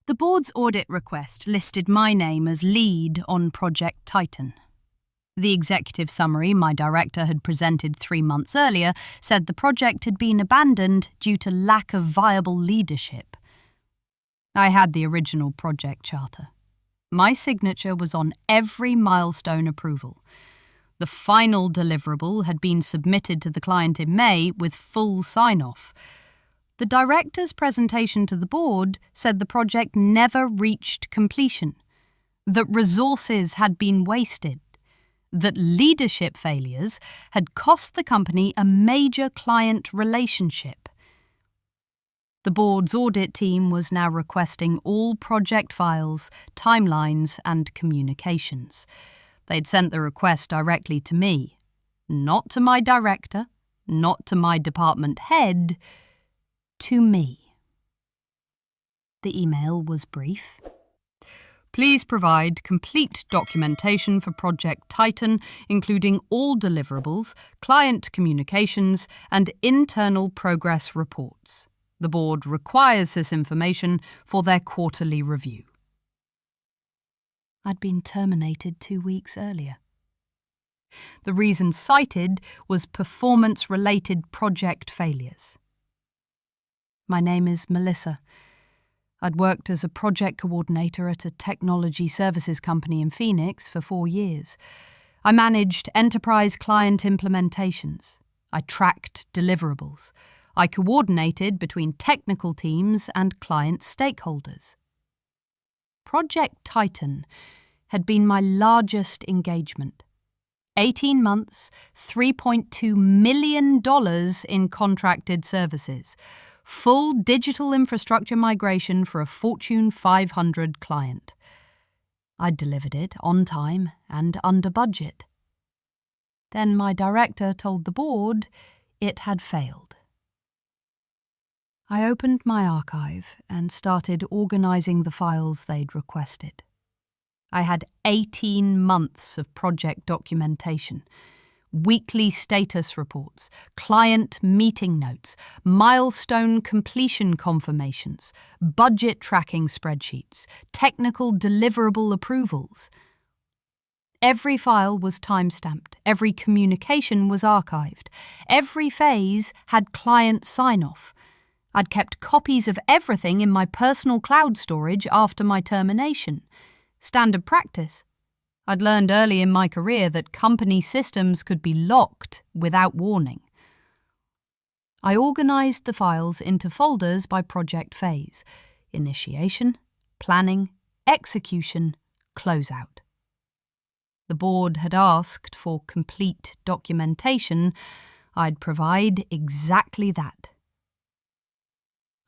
The board's audit request listed my name as lead on Project Titan. The executive summary my director had presented 3 months earlier said the project had been abandoned due to lack of viable leadership. I had the original project charter. My signature was on every milestone approval. The final deliverable had been submitted to the client in May with full sign-off. The director's presentation to the board said the project never reached completion, that resources had been wasted, that leadership failures had cost the company a major client relationship. The board's audit team was now requesting all project files, timelines, and communications. They'd sent the request directly to me, not to my director, not to my department head, to me. The email was brief. Please provide complete documentation for Project Titan, including all deliverables, client communications, and internal progress reports. The board requires this information for their quarterly review. I'd been terminated 2 weeks earlier. The reason cited was performance-related project failures. My name is Melissa. I'd worked as a project coordinator at a technology services company in Phoenix for 4 years. I managed enterprise client implementations. I tracked deliverables. I coordinated between technical teams and client stakeholders. Project Titan had been my largest engagement. 18 months, $3.2 million in contracted services. Full digital infrastructure migration for a Fortune 500 client. I'd delivered it on time and under budget. Then my director told the board it had failed. I opened my archive and started organising the files they'd requested. I had 18 months of project documentation, weekly status reports, client meeting notes, milestone completion confirmations, budget tracking spreadsheets, technical deliverable approvals. Every file was time-stamped, every communication was archived, every phase had client sign-off. I'd kept copies of everything in my personal cloud storage after my termination. Standard practice. I'd learned early in my career that company systems could be locked without warning. I organised the files into folders by project phase: initiation, planning, execution, closeout. The board had asked for complete documentation. I'd provide exactly that.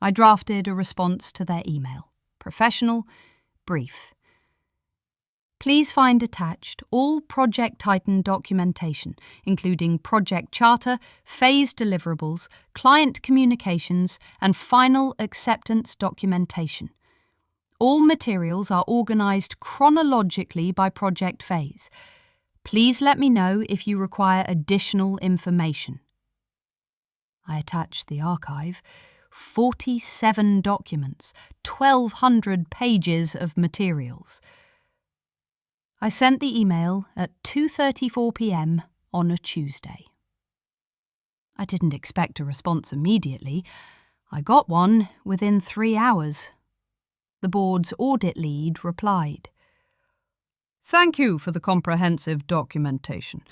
I drafted a response to their email. Professional, brief. Please find attached all Project Titan documentation, including project charter, phase deliverables, client communications, and final acceptance documentation. All materials are organised chronologically by project phase. Please let me know if you require additional information. I attached the archive. 47 documents, 1,200 pages of materials. I sent the email at 2:34 p.m. on a Tuesday. I didn't expect a response immediately. I got one within 3 hours. The board's audit lead replied, "Thank you for the comprehensive documentation.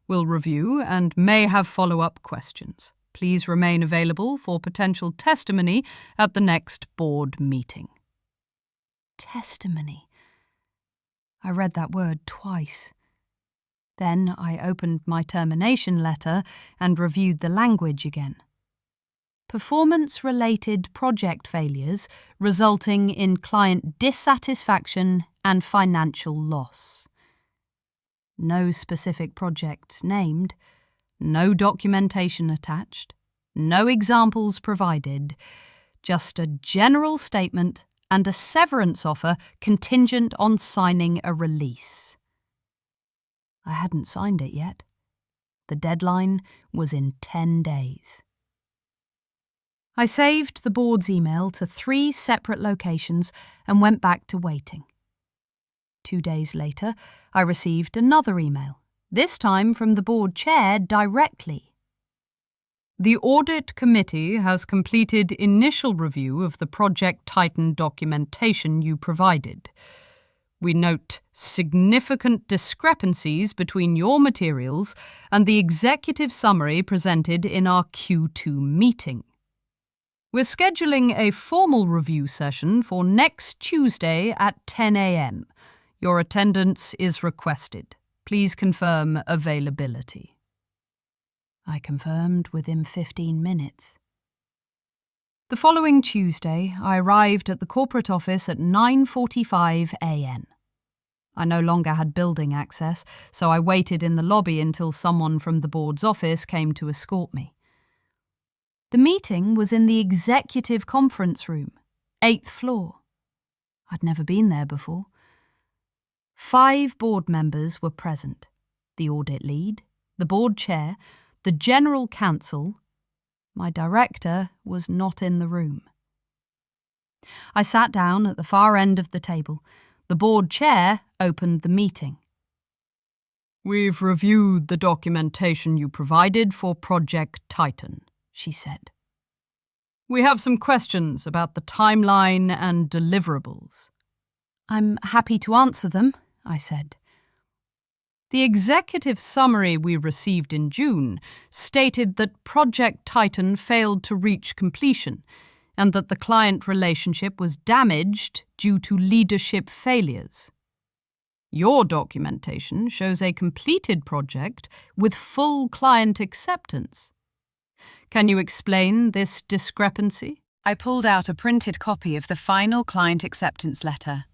We'll review and may have follow-up questions. Please remain available for potential testimony at the next board meeting." Testimony. I read that word twice. Then I opened my termination letter and reviewed the language again. Performance-related project failures resulting in client dissatisfaction and financial loss. No specific projects named. No documentation attached, no examples provided, just a general statement and a severance offer contingent on signing a release. I hadn't signed it yet. The deadline was in 10 days. I saved the board's email to 3 separate locations and went back to waiting. 2 days later, I received another email, this time from the board chair directly. The Audit Committee has completed initial review of the Project Titan documentation you provided. We note significant discrepancies between your materials and the executive summary presented in our Q2 meeting. We're scheduling a formal review session for next Tuesday at 10 a.m. Your attendance is requested. Please confirm availability. I confirmed within 15 minutes. The following Tuesday, I arrived at the corporate office at 9:45 a.m. I no longer had building access, so I waited in the lobby until someone from the board's office came to escort me. The meeting was in the executive conference room, 8th floor. I'd never been there before. 5 board members were present: the audit lead, the board chair, the general counsel. My director was not in the room. I sat down at the far end of the table. The board chair opened the meeting. "We've reviewed the documentation you provided for Project Titan," she said. "We have some questions about the timeline and deliverables." "I'm happy to answer them," I said. The executive summary we received in June stated that Project Titan failed to reach completion and that the client relationship was damaged due to leadership failures. Your documentation shows a completed project with full client acceptance. Can you explain this discrepancy? I pulled out a printed copy of the final client acceptance letter,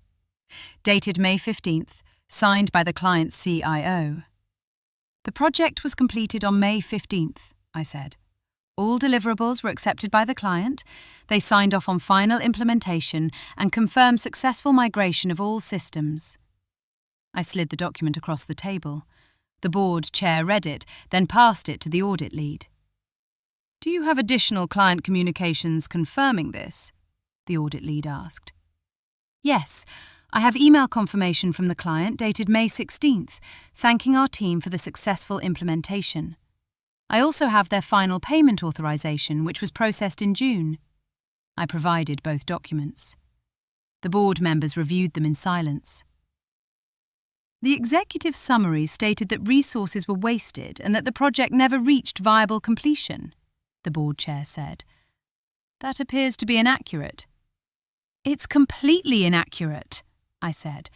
dated May 15th, signed by the client's CIO. "The project was completed on May 15th, I said. "All deliverables were accepted by the client. They signed off on final implementation and confirmed successful migration of all systems." I slid the document across the table. The board chair read it, then passed it to the audit lead. "Do you have additional client communications confirming this?" the audit lead asked. "Yes, I have email confirmation from the client dated May 16th, thanking our team for the successful implementation. I also have their final payment authorization, which was processed in June." I provided both documents. The board members reviewed them in silence. "The executive summary stated that resources were wasted and that the project never reached viable completion," the board chair said. "That appears to be inaccurate." "It's completely inaccurate," I said.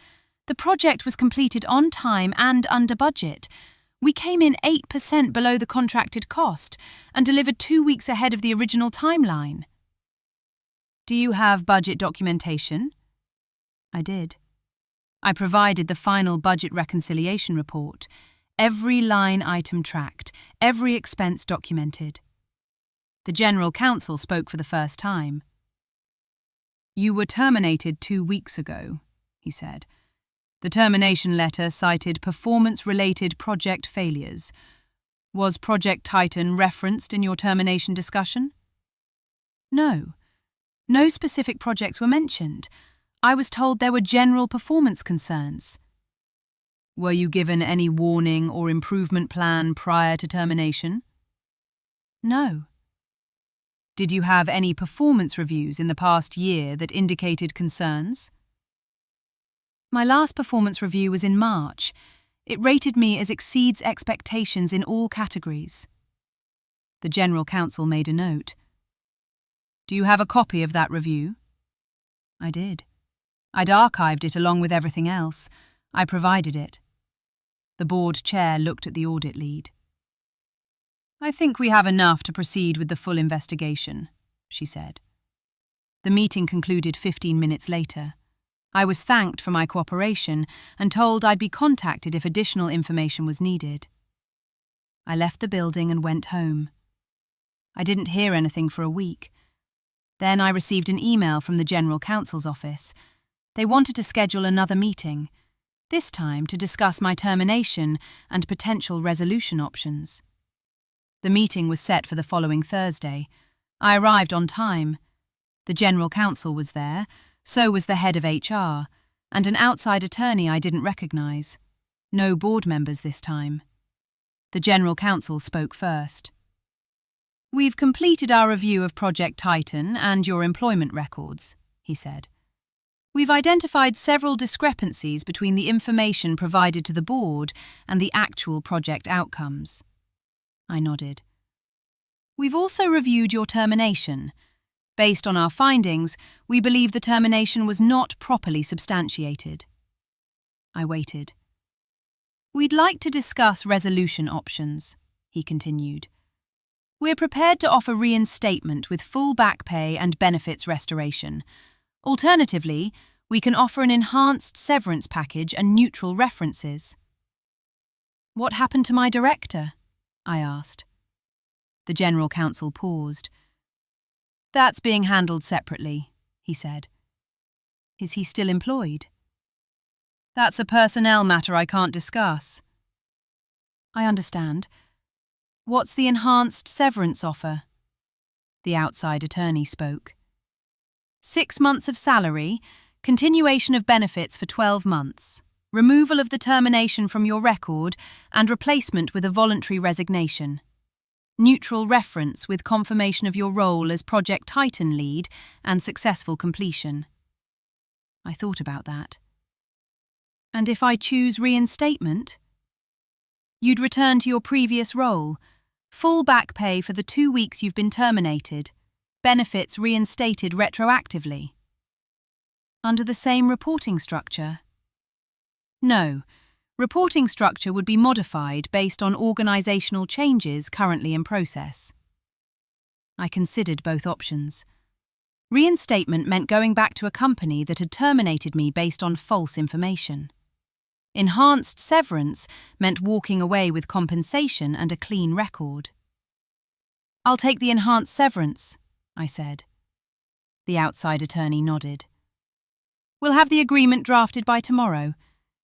"The project was completed on time and under budget. We came in 8% below the contracted cost and delivered 2 weeks ahead of the original timeline." "Do you have budget documentation?" I did. I provided the final budget reconciliation report, every line item tracked, every expense documented. The general counsel spoke for the first time. "You were terminated 2 weeks ago," he said. "The termination letter cited performance-related project failures. Was Project Titan referenced in your termination discussion?" "No. No specific projects were mentioned. I was told there were general performance concerns." "Were you given any warning or improvement plan prior to termination?" "No." "Did you have any performance reviews in the past year that indicated concerns?" "My last performance review was in March. It rated me as exceeds expectations in all categories." The general counsel made a note. "Do you have a copy of that review?" I did. I'd archived it along with everything else. I provided it. The board chair looked at the audit lead. "I think we have enough to proceed with the full investigation," she said. The meeting concluded 15 minutes later. I was thanked for my cooperation and told I'd be contacted if additional information was needed. I left the building and went home. I didn't hear anything for a week. Then I received an email from the General Counsel's office. They wanted to schedule another meeting, this time to discuss my termination and potential resolution options. The meeting was set for the following Thursday. I arrived on time. The general counsel was there, so was the head of HR, and an outside attorney I didn't recognize. No board members this time. The general counsel spoke first. "We've completed our review of Project Titan and your employment records," he said. "We've identified several discrepancies between the information provided to the board and the actual project outcomes." I nodded. "We've also reviewed your termination. Based on our findings, we believe the termination was not properly substantiated." I waited. "We'd like to discuss resolution options," he continued. "We're prepared to offer reinstatement with full back pay and benefits restoration. Alternatively, we can offer an enhanced severance package and neutral references." "What happened to my director?" I asked. The general counsel paused. "That's being handled separately," he said. "Is he still employed?" "That's a personnel matter I can't discuss." "I understand. What's the enhanced severance offer?" The outside attorney spoke. 6 months of salary, continuation of benefits for 12 months, removal of the termination from your record, and replacement with a voluntary resignation. Neutral reference with confirmation of your role as Project Titan lead and successful completion." I thought about that. "And if I choose reinstatement?" "You'd return to your previous role. Full back pay for the 2 weeks you've been terminated. Benefits reinstated retroactively." "Under the same reporting structure?" "No. Reporting structure would be modified based on organisational changes currently in process." I considered both options. Reinstatement meant going back to a company that had terminated me based on false information. Enhanced severance meant walking away with compensation and a clean record. "I'll take the enhanced severance," I said. The outside attorney nodded. "We'll have the agreement drafted by tomorrow.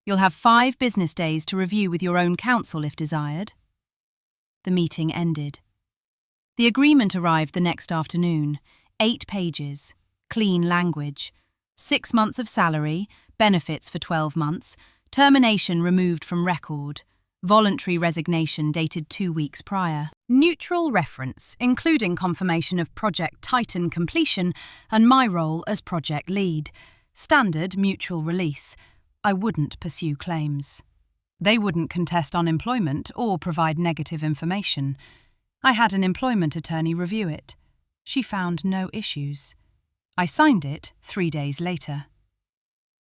You'll have 5 business days to review with your own counsel if desired." The meeting ended. The agreement arrived the next afternoon, 8 pages, clean language, 6 months of salary, benefits for 12 months, termination removed from record, voluntary resignation dated 2 weeks prior. Neutral reference, including confirmation of Project Titan completion and my role as project lead. Standard mutual release. I wouldn't pursue claims. They wouldn't contest unemployment or provide negative information. I had an employment attorney review it. She found no issues. I signed it 3 days later.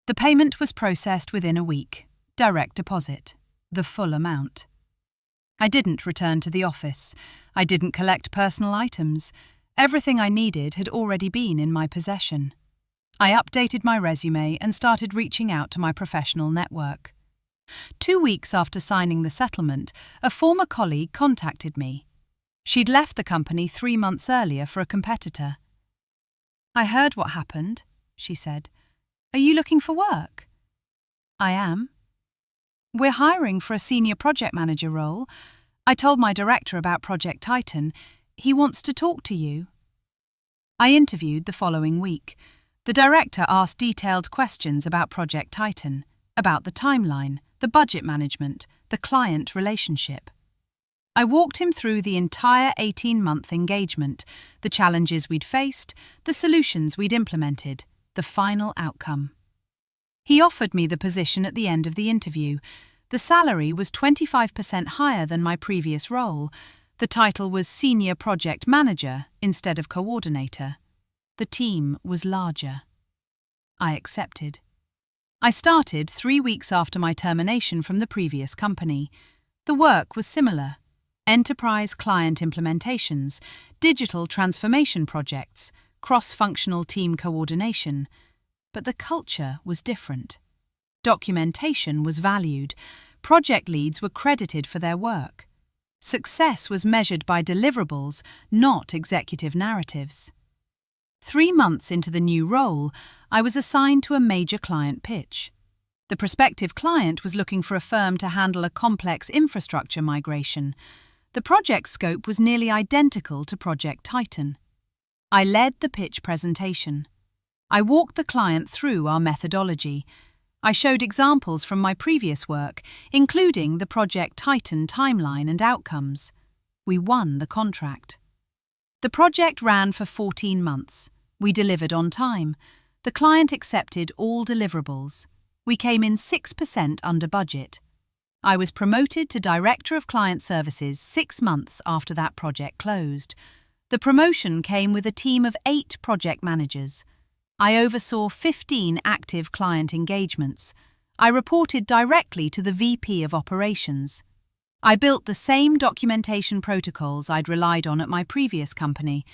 The payment was processed within a week. Direct deposit. The full amount. I didn't return to the office. I didn't collect personal items. Everything I needed had already been in my possession. I updated my resume and started reaching out to my professional network. 2 weeks after signing the settlement, a former colleague contacted me. She'd left the company 3 months earlier for a competitor. "I heard what happened," she said. "Are you looking for work?" "I am." "We're hiring for a senior project manager role. I told my director about Project Titan. He wants to talk to you." I interviewed the following week. The director asked detailed questions about Project Titan, about the timeline, the budget management, the client relationship. I walked him through the entire 18-month engagement, the challenges we'd faced, the solutions we'd implemented, the final outcome. He offered me the position at the end of the interview. The salary was 25% higher than my previous role. The title was Senior Project Manager instead of Coordinator. The team was larger. I accepted. I started 3 weeks after my termination from the previous company. The work was similar. Enterprise client implementations, digital transformation projects, cross-functional team coordination. But the culture was different. Documentation was valued. Project leads were credited for their work. Success was measured by deliverables, not executive narratives. 3 months into the new role, I was assigned to a major client pitch. The prospective client was looking for a firm to handle a complex infrastructure migration. The project scope was nearly identical to Project Titan. I led the pitch presentation. I walked the client through our methodology. I showed examples from my previous work, including the Project Titan timeline and outcomes. We won the contract. The project ran for 14 months. We delivered on time. The client accepted all deliverables. We came in 6% under budget. I was promoted to Director of Client Services 6 months after that project closed. The promotion came with a team of 8 project managers. I oversaw 15 active client engagements. I reported directly to the VP of Operations. I built the same documentation protocols I'd relied on at my previous company.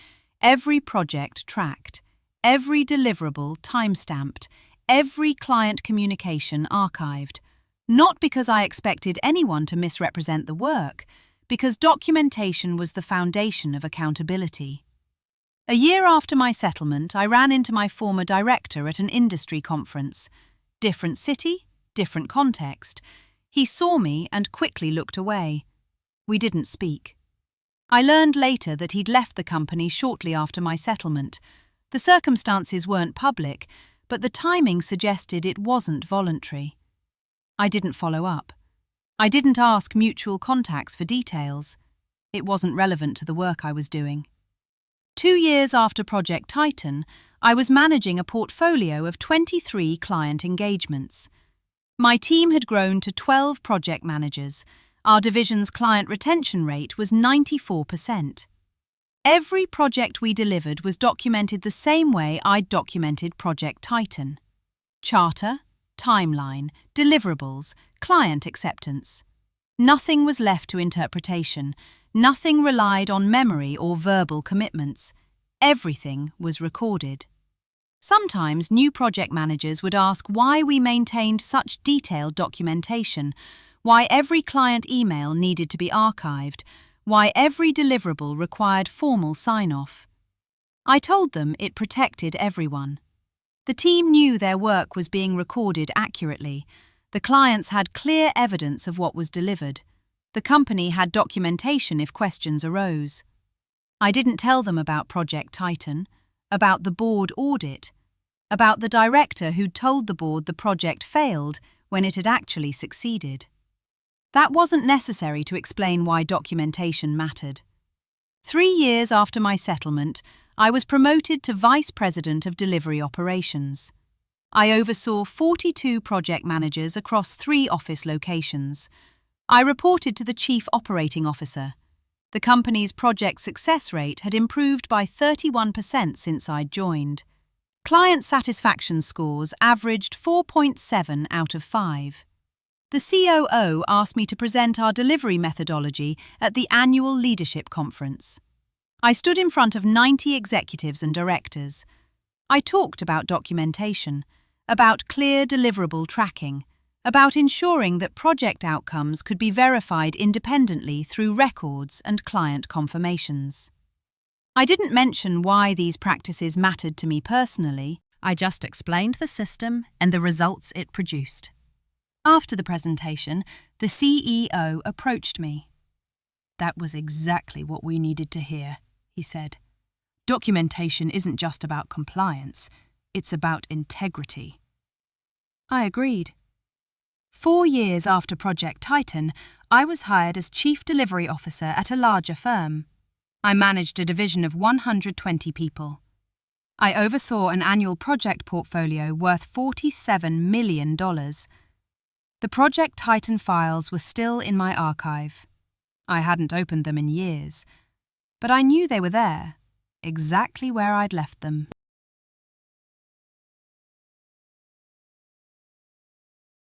Every project tracked, every deliverable time-stamped, every client communication archived. Not because I expected anyone to misrepresent the work, because documentation was the foundation of accountability. A year after my settlement, I ran into my former director at an industry conference. Different city, different context. He saw me and quickly looked away. We didn't speak. I learned later that he'd left the company shortly after my settlement. The circumstances weren't public, but the timing suggested it wasn't voluntary. I didn't follow up. I didn't ask mutual contacts for details. It wasn't relevant to the work I was doing. 2 years after Project Titan, I was managing a portfolio of 23 client engagements. My team had grown to 12 project managers. Our division's client retention rate was 94%. Every project we delivered was documented the same way I'd documented Project Titan. Charter, timeline, deliverables, client acceptance. Nothing was left to interpretation. Nothing relied on memory or verbal commitments. Everything was recorded. Sometimes new project managers would ask why we maintained such detailed documentation, why every client email needed to be archived, why every deliverable required formal sign-off. I told them it protected everyone. The team knew their work was being recorded accurately. The clients had clear evidence of what was delivered. The company had documentation if questions arose. I didn't tell them about Project Titan, about the board audit, about the director who'd told the board the project failed when it had actually succeeded. That wasn't necessary to explain why documentation mattered. 3 years after my settlement, I was promoted to Vice President of Delivery Operations. I oversaw 42 project managers across 3 office locations. I reported to the Chief Operating Officer. The company's project success rate had improved by 31% since I'd joined. Client satisfaction scores averaged 4.7 out of 5. The COO asked me to present our delivery methodology at the annual leadership conference. I stood in front of 90 executives and directors. I talked about documentation, about clear deliverable tracking, about ensuring that project outcomes could be verified independently through records and client confirmations. I didn't mention why these practices mattered to me personally. I just explained the system and the results it produced. After the presentation, the CEO approached me. "That was exactly what we needed to hear," he said. "Documentation isn't just about compliance, it's about integrity." I agreed. 4 years after Project Titan, I was hired as Chief Delivery Officer at a larger firm. I managed a division of 120 people. I oversaw an annual project portfolio worth $47 million. The Project Titan files were still in my archive. I hadn't opened them in years, but I knew they were there, exactly where I'd left them.